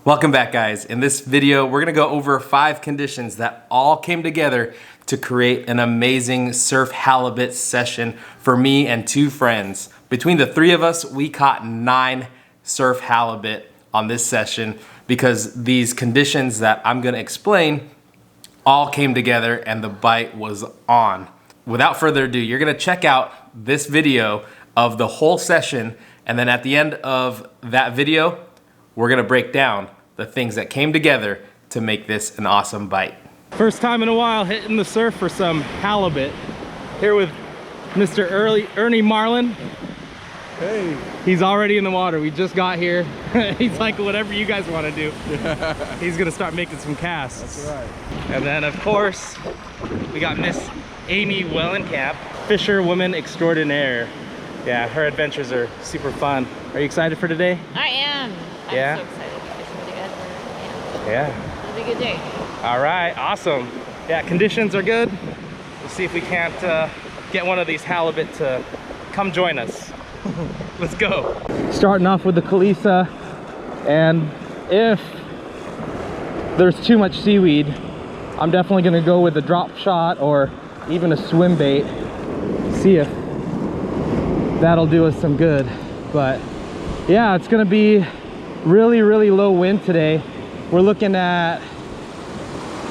Welcome back, guys. In this video, we're gonna go over 5 conditions that all came together to create an amazing surf halibut session for me and 2 friends. Between the 3 of us, we caught 9 surf halibut on this session because these conditions that I'm gonna explain all came together and the bite was on. Without further ado, you're gonna check out this video of the whole session, and then at the end of that video, we're gonna break down the things that came together to make this an awesome bite. First time in a while hitting the surf for some halibut. Here with Mr. Ernie Marlin. Hey. He's already in the water. We just got here. He's like, whatever you guys want to do. He's gonna start making some casts. That's right. And then of course, we got Miss Amy Wellenkamp, fisherwoman extraordinaire. Yeah, her adventures are super fun. Are you excited for today? I am. Yeah? I'm so excited to fish with you guys. Yeah. It'll be a good day. All right, awesome. Yeah, conditions are good. We'll see if we can't get one of these halibut to come join us. Let's go. Starting off with the Kalisa, and if there's too much seaweed, I'm definitely gonna go with a drop shot or even a swim bait. See if that'll do us some good. But yeah, it's gonna be really low wind today. We're looking at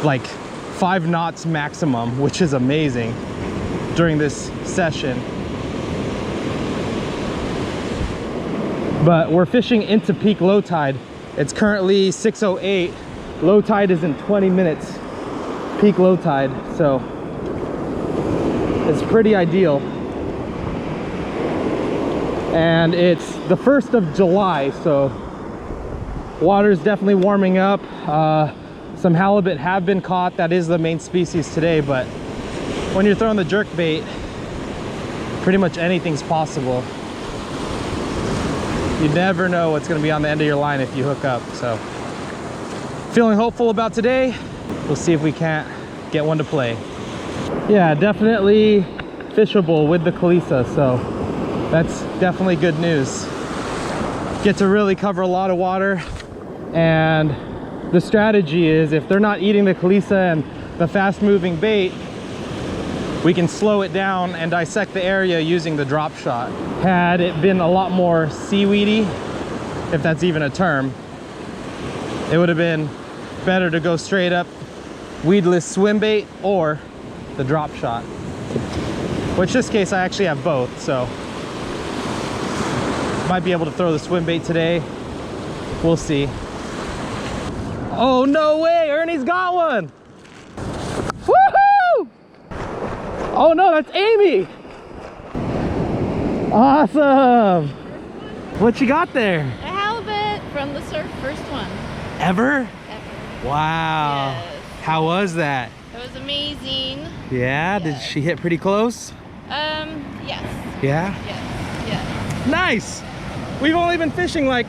like 5 knots maximum, which is amazing during this session. But we're fishing into peak low tide. It's currently 6:08. Low tide is in 20 minutes. Peak low tide, so it's pretty ideal. And it's the 1st of July, so water's definitely warming up. Some halibut have been caught. That is the main species today, but when you're throwing the jerk bait, pretty much anything's possible. You never know what's going to be on the end of your line if you hook up. So feeling hopeful about today. We'll see if we can't get one to play. Yeah, definitely fishable with the Kalisa, so that's definitely good news. Get to really cover a lot of water, and the strategy is if they're not eating the Kalisa and the fast moving bait, we can slow it down and dissect the area using the drop shot. Had it been a lot more seaweedy, if that's even a term, it would have been better to go straight up weedless swim bait or the drop shot. Which this case I actually have both, so might be able to throw the swim bait today. We'll see. Oh, no way, Ernie's got one. Woohoo! Oh no, that's Amy. Awesome. What you got there? A halibut from the surf, first one. Ever? Ever. Wow. Yes. How was that? It was amazing. Yeah, Yes. Did she hit pretty close? Yes. Yeah? Yes. Nice. We've only been fishing like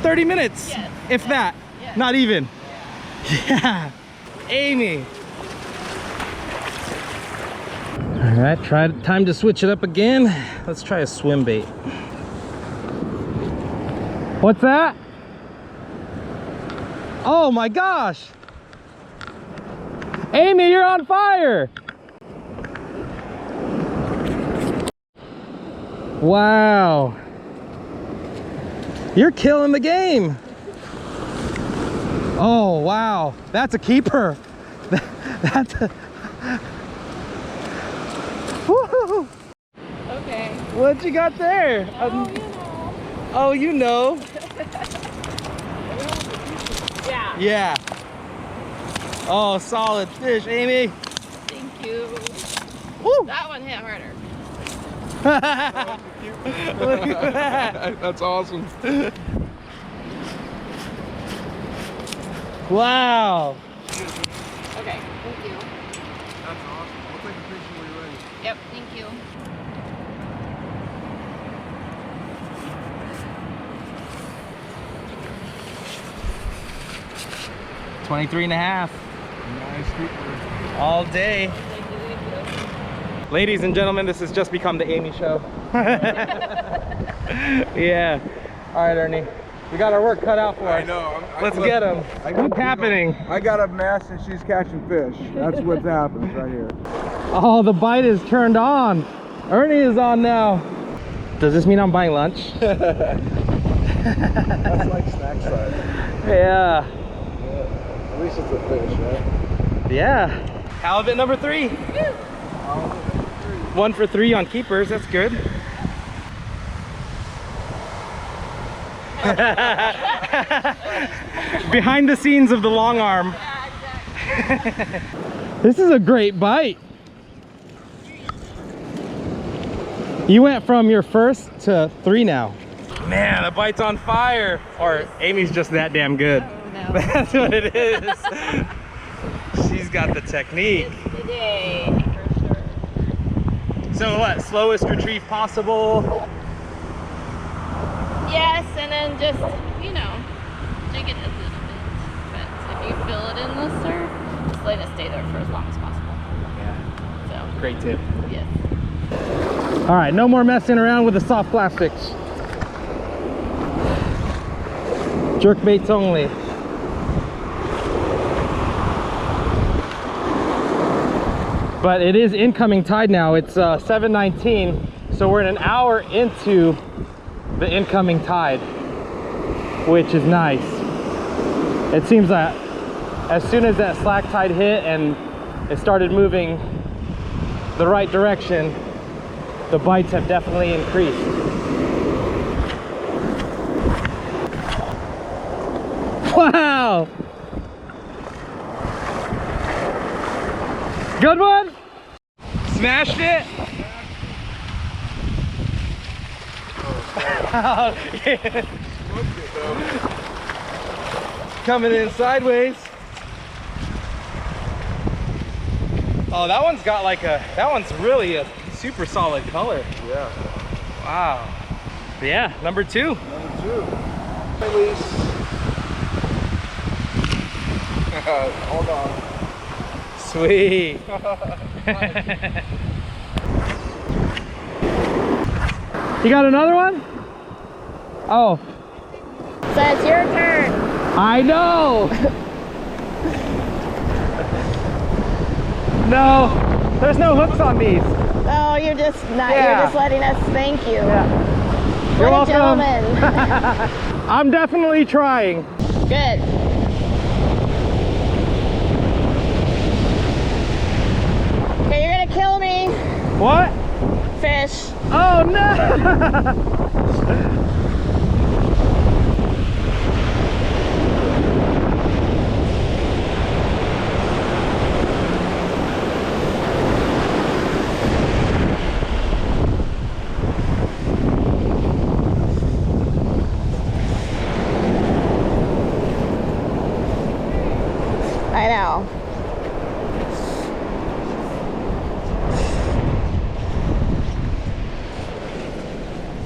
30 minutes, Yes. if that. Yes. Not even. Yeah. Amy. All right, time to switch it up again. Let's try a swim bait. What's that? Oh my gosh. Amy, you're on fire. Wow. You're killing the game. Oh, wow. That's a keeper. That's a... Woo! Okay. What you got there? Oh, you know. Oh, you know. Yeah. Yeah. Oh, solid fish, Amy. Thank you. Woo! That one hit harder. Look at that. That's awesome. Wow. Okay. Thank you. That's awesome. We'll take a picture when you're ready. Yep. Thank you. 23 and a half. Nice keeper. All day. Ladies and gentlemen, this has just become the Amy show. Yeah. All right, Ernie. We got our work cut out for us. I know. Let's get them. What's happening? I got a mess and she's catching fish. That's what's happening right here. Oh, the bite is turned on. Ernie is on now. Does this mean I'm buying lunch? That's like snack size. Yeah. At least it's a fish, right? Yeah. Halibut number 3. One for 3 on keepers. That's good. Behind the scenes of the long arm. Yeah, exactly. This is a great bite. You went from your first to 3 now. Man, the bite's on fire. Or Amy's just that damn good. Oh, no. That's what it is. She's got the technique. It's the day, for sure. So what, slowest retrieve possible? Yes, and then just, you know, jig it a little bit. But if you feel it in the surf, just let it stay there for as long as possible. Yeah, So, great tip. yes. All right, no more messing around with the soft plastics. Jerk baits only. But it is incoming tide now. It's 7:19, so we're an hour into the incoming tide, which is nice. It seems that as soon as that slack tide hit and it started moving the right direction, the bites have definitely increased. Wow! Good one? Smashed it? Oh, yeah. Coming in sideways. Oh, that one's got like that one's really a super solid color. Yeah. Wow. Yeah, number 2. Number 2. Release. Hold on. Sweet. You got another one? Oh, So it's your turn. I know. No, there's no hooks on these. Oh, you're just not, Yeah. you're just letting us thank you. Yeah. You're What a welcome. gentleman. I'm definitely trying. Good. Okay, you're gonna kill me, What? fish. Oh no! I know.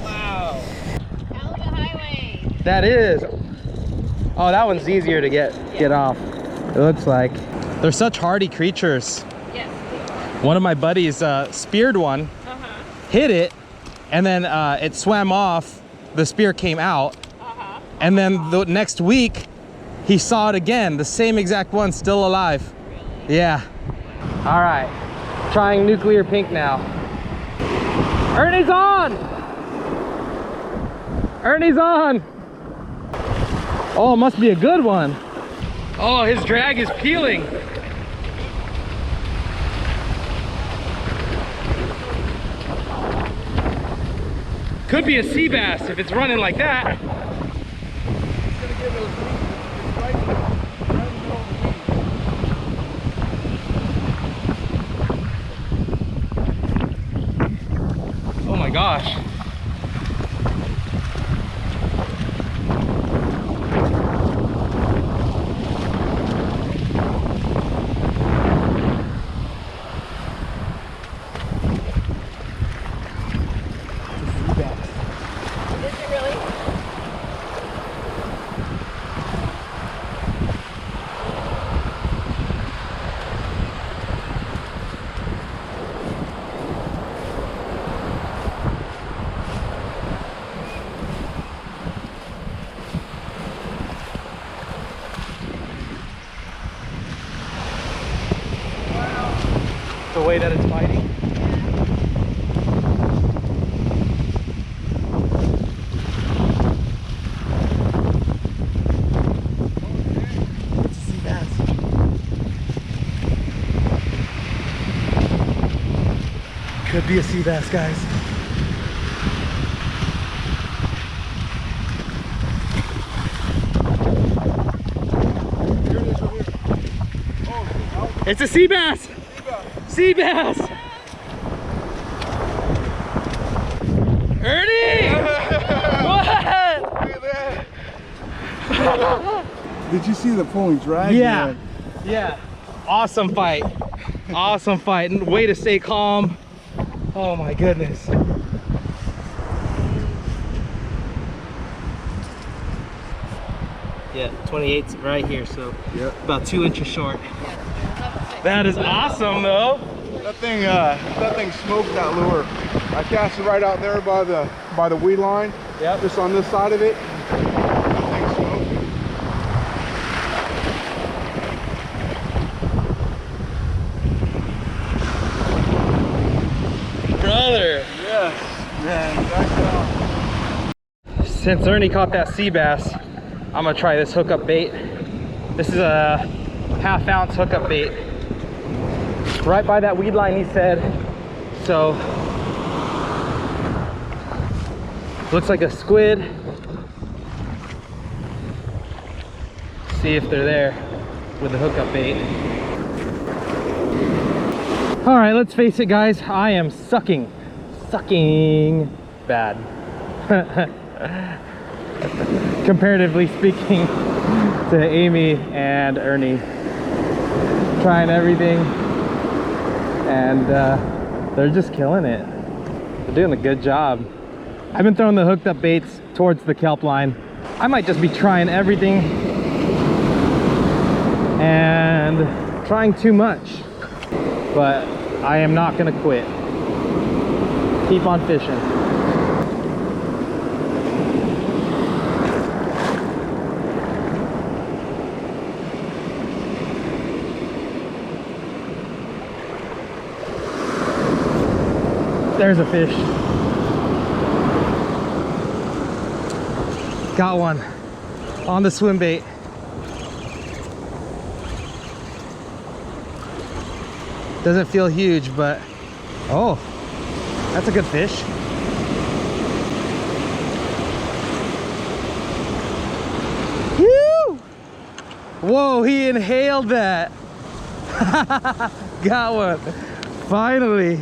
Wow. Halibut Highway. That is. Oh, that one's easier to get off. It looks like. They're such hardy creatures. Yes. One of my buddies speared one, hit it, and then it swam off. The spear came out, and then the next week he saw it again, the same exact one, still alive. Really? Yeah. All right, trying nuclear pink now. Ernie's on. Ernie's on. Oh, it must be a good one. Oh, his drag is peeling. Could be a sea bass if it's running like that. Oh my gosh. Did you really? way that it's fighting. It's a sea bass. Could be a sea bass, guys. It's a sea bass! Sea bass! Ernie! What? Look at that. Did you see the pulling drag? Yeah. Yeah. Awesome fight. Awesome fight. And way to stay calm. Oh my goodness. Yeah, 28's right here, so Yep. about 2 inches short. That is awesome though. That thing smoked that lure. I cast it right out there by the weed line. Yep. Just on this side of it. That thing smoked. Brother. Yes, man. Nice job. Since Ernie caught that sea bass, I'm gonna try this hookup bait. This is a 1/2 ounce hookup bait. Right by that weed line, he said. So, looks like a squid. See if they're there with the hookup bait. All right, let's face it, guys. I am sucking bad. Comparatively speaking to Amy and Ernie. Trying everything, and they're just killing it. They're doing a good job. I've been throwing the hooked up baits towards the kelp line. I might just be trying everything and trying too much, but I am not gonna quit. Keep on fishing. There's a fish. Got one on the swim bait. Doesn't feel huge, but oh, that's a good fish. Woo! Whoa, he inhaled that. Got one. Finally.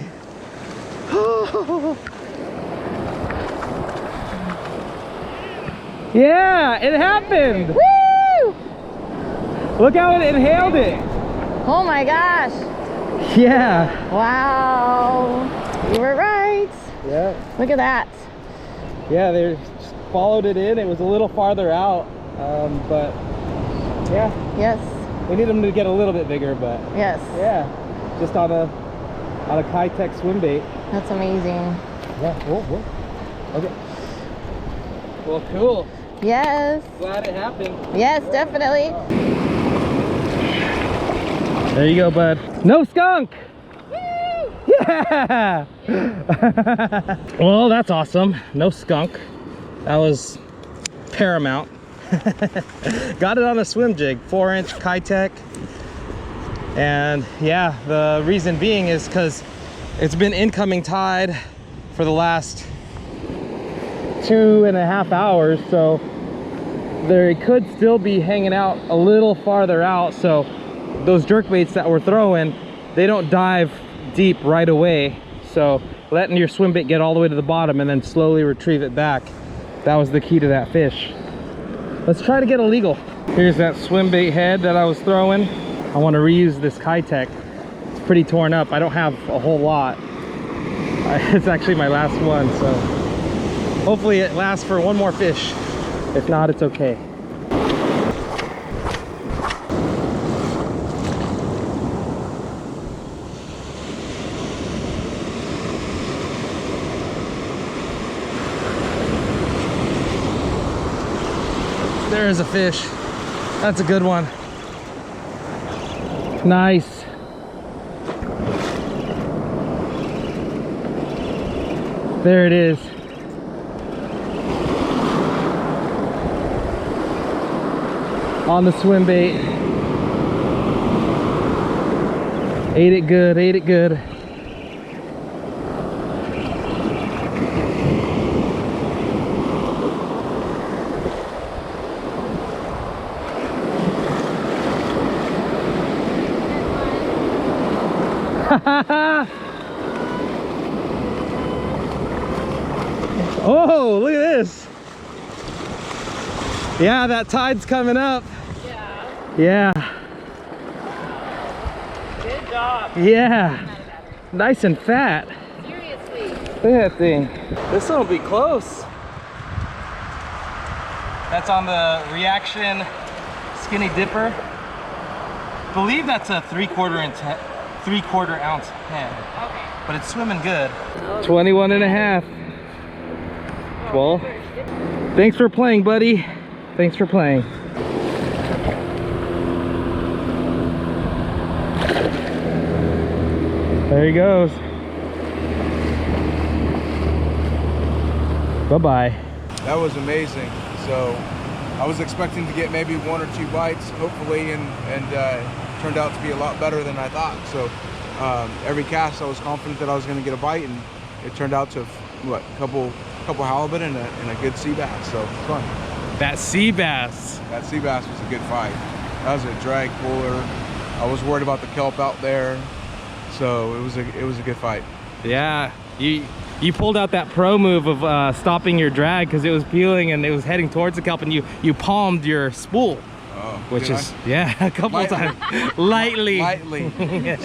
Yeah, it happened. Woo! Look how it inhaled it. Oh my gosh. Yeah. Wow. You were right. Yeah. Look at that. Yeah, they just followed it in. It was a little farther out, but yeah, Yes. we need them to get a little bit bigger, but Yes. yeah, just on a Kitech swim bait. That's amazing. Yeah. Whoa, whoa. Okay. Well, cool. Yes. Glad it happened. Yes, definitely. There you go, bud. No skunk. Yeah. Well, that's awesome. No skunk. That was paramount. Got it on a swim jig, 4-inch Kitech. And yeah, the reason being is because it's been incoming tide for the last 2.5 hours, so they could still be hanging out a little farther out. So those jerkbaits that we're throwing, they don't dive deep right away. So letting your swim bait get all the way to the bottom and then slowly retrieve it back, that was the key to that fish. Let's try to get a legal. Here's that swim bait head that I was throwing. I want to reuse this Kitech. It's pretty torn up. I don't have a whole lot. It's actually my last one, so hopefully it lasts for one more fish. If not, it's okay. There's a fish. That's a good one. Nice. There it is. On the swim bait. Ate it good, ate it good. Oh, look at this. Yeah, that tide's coming up. Yeah. Yeah. Good job. Yeah. Nice and fat. Seriously. Look at that thing. This one will be close. That's on the Reaction Skinny Dipper. Believe that's a 3/4 ounce pan. Okay. But it's swimming good. 21 and a half. Well, thanks for playing, buddy. Thanks for playing. There he goes. Bye-bye. That was amazing. So I was expecting to get maybe 1 or 2 bites, hopefully, and turned out to be a lot better than I thought. So every cast I was confident that I was going to get a bite, and it turned out to, what, a couple halibut and a good sea bass. So it's fun. That sea bass. That sea bass was a good fight. That was a drag puller. I was worried about the kelp out there, so it was a good fight. Yeah, you pulled out that pro move of stopping your drag because it was peeling and it was heading towards the kelp, and you palmed your spool. Oh, which is yeah, a couple of times. Lightly.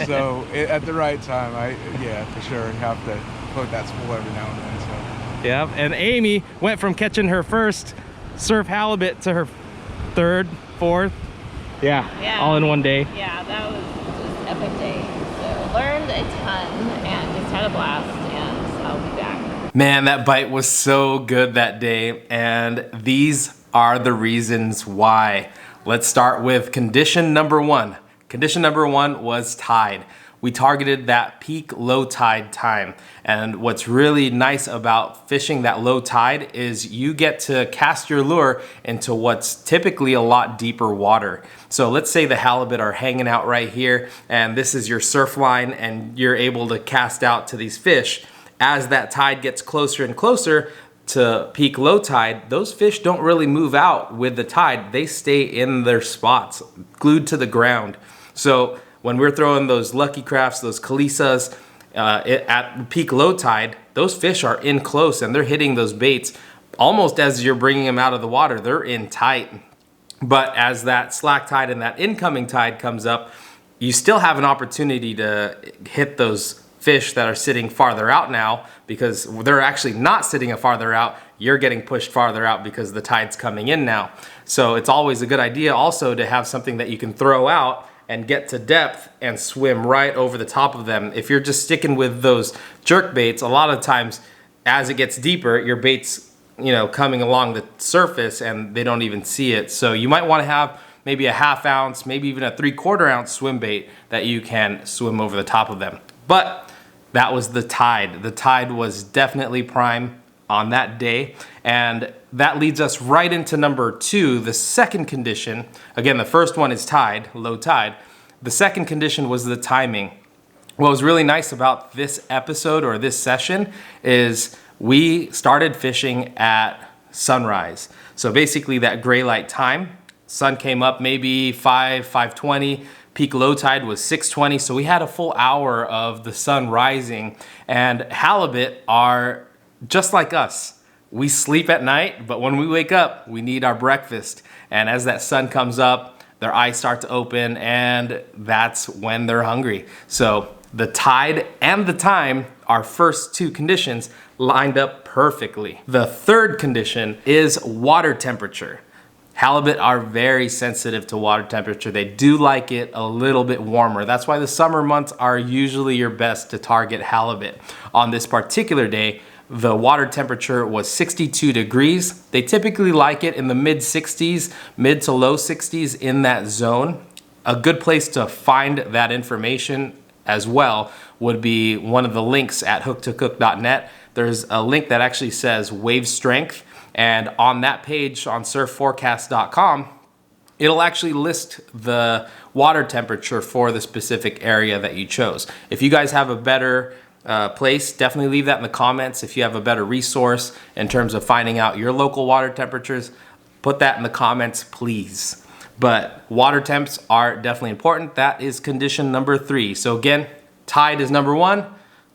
So at the right time, yeah, for sure have to poke that spool every now and then. So yeah, and Amy went from catching her first surf halibut to her 3rd, 4th. Yeah, all in one day. Yeah, that was just an epic day. So learned a ton and just had a blast, and I'll be back. Man, that bite was so good that day, and these are the reasons why. Let's start with condition number 1. Condition number 1 was tide. We targeted that peak low tide time. And what's really nice about fishing that low tide is you get to cast your lure into what's typically a lot deeper water. So let's say the halibut are hanging out right here, and this is your surf line, and you're able to cast out to these fish. As that tide gets closer and closer to peak low tide, those fish don't really move out with the tide. They stay in their spots, glued to the ground. So when we're throwing those Lucky Crafts, those Kalisas, at peak low tide, those fish are in close and they're hitting those baits almost as you're bringing them out of the water. They're in tight. But as that slack tide and that incoming tide comes up, you still have an opportunity to hit those fish that are sitting farther out now, because they're actually not sitting farther out. You're getting pushed farther out because the tide's coming in now. So it's always a good idea also to have something that you can throw out and get to depth and swim right over the top of them. If you're just sticking with those jerk baits, a lot of times as it gets deeper, your bait's, coming along the surface and they don't even see it. So you might want to have maybe a 1/2 ounce, maybe even a 3/4 ounce swim bait that you can swim over the top of them. But that was the tide. The tide was definitely prime on that day. And that leads us right into number 2, the second condition. Again, the first one is tide, low tide. The second condition was the timing. What was really nice about this episode or this session is we started fishing at sunrise. So basically that gray light time, sun came up maybe 5:20, peak low tide was 6:20. So we had a full hour of the sun rising, and halibut are just like us. We sleep at night, but when we wake up, we need our breakfast. And as that sun comes up, their eyes start to open, and that's when they're hungry. So the tide and the time, our first 2 conditions, lined up perfectly. The third condition is water temperature. Halibut are very sensitive to water temperature. They do like it a little bit warmer. That's why the summer months are usually your best to target halibut. On this particular day, the water temperature was 62 degrees. They typically like it in the mid 60s, mid to low 60s, in that zone. A good place to find that information as well would be one of the links at hooktocook.net. there's a link that actually says wave strength. And on that page on surfforecast.com, it'll actually list the water temperature for the specific area that you chose. If you guys have a better place, definitely leave that in the comments. If you have a better resource in terms of finding out your local water temperatures, put that in the comments, please. But water temps are definitely important. That is condition number 3. So again, tide is number 1.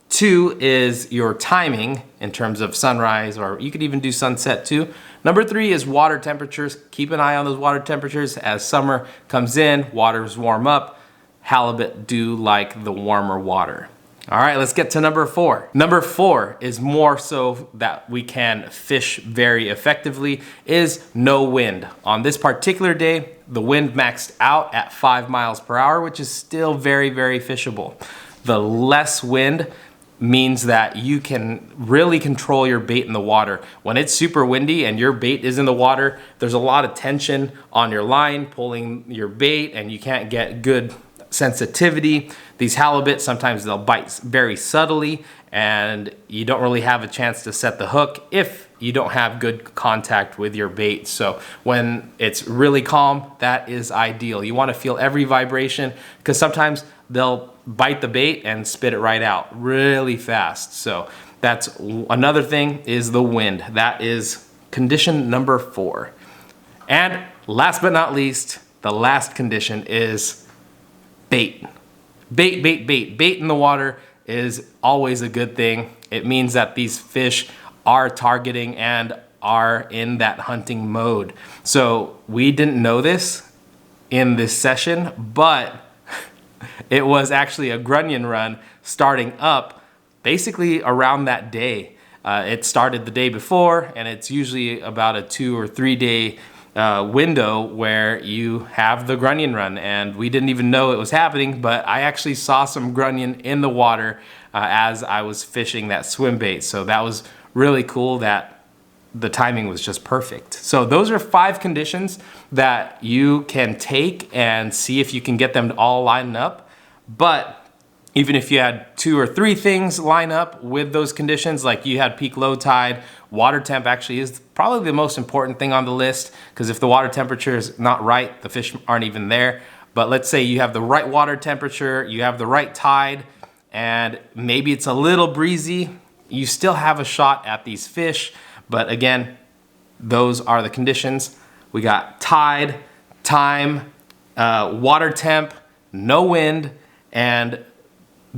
2 is your timing in terms of sunrise, or you could even do sunset too. Number 3 is water temperatures. Keep an eye on those water temperatures. As summer comes in, waters warm up. Halibut do like the warmer water. All right, let's get to number 4. Number 4 is more so that we can fish very effectively, is no wind. On this particular day, the wind maxed out at 5 miles per hour, which is still very, very fishable. The less wind means that you can really control your bait in the water. When it's super windy and your bait is in the water, there's a lot of tension on your line pulling your bait, and you can't get good sensitivity. These halibut, sometimes they'll bite very subtly, and you don't really have a chance to set the hook if you don't have good contact with your bait. So when it's really calm, that is ideal. You want to feel every vibration, because sometimes they'll bite the bait and spit it right out really fast. So that's another thing, is the wind. That is condition number 4. And last but not least, the last condition is bait. Bait, bait, bait. Bait in the water is always a good thing. It means that these fish are targeting and are in that hunting mode. So we didn't know this in this session, but it was actually a grunion run starting up basically around that day. It started the day before, and it's usually about a 2 or 3 day window where you have the grunion run, and we didn't even know it was happening, but I actually saw some grunion in the water as I was fishing that swim bait. So that was really cool that the timing was just perfect. So those are 5 conditions that you can take and see if you can get them all lined up. But even if you had 2 or 3 things line up with those conditions, like you had peak low tide, water temp actually is probably the most important thing on the list, because if the water temperature is not right, the fish aren't even there. But let's say you have the right water temperature, you have the right tide, and maybe it's a little breezy, you still have a shot at these fish. But again, those are the conditions. We got tide, time, water temp, no wind, and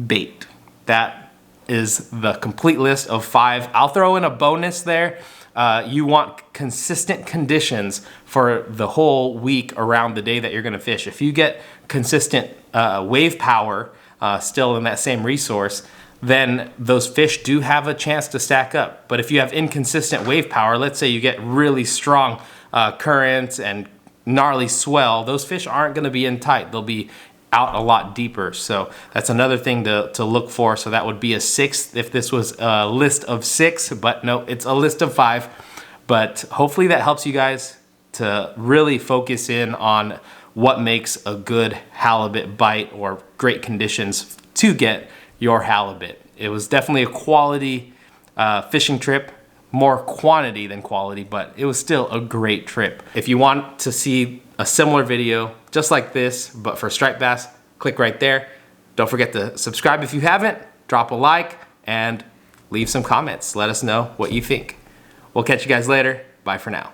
bait. That is the complete list of 5. I'll throw in a bonus there. You want consistent conditions for the whole week around the day that you're gonna fish. If you get consistent wave power still in that same resource, then those fish do have a chance to stack up. But if you have inconsistent wave power, let's say you get really strong currents and gnarly swell, those fish aren't gonna be in tight. They'll be out a lot deeper. So that's another thing to look for. So that would be a 6th if this was a list of 6, but no, it's a list of 5. But hopefully that helps you guys to really focus in on what makes a good halibut bite or great conditions to get your halibut. It was definitely a quality fishing trip, more quantity than quality, but it was still a great trip. If you want to see a similar video just like this, but for striped bass, click right there. Don't forget to subscribe if you haven't, drop a like, and leave some comments. Let us know what you think. We'll catch you guys later. Bye for now.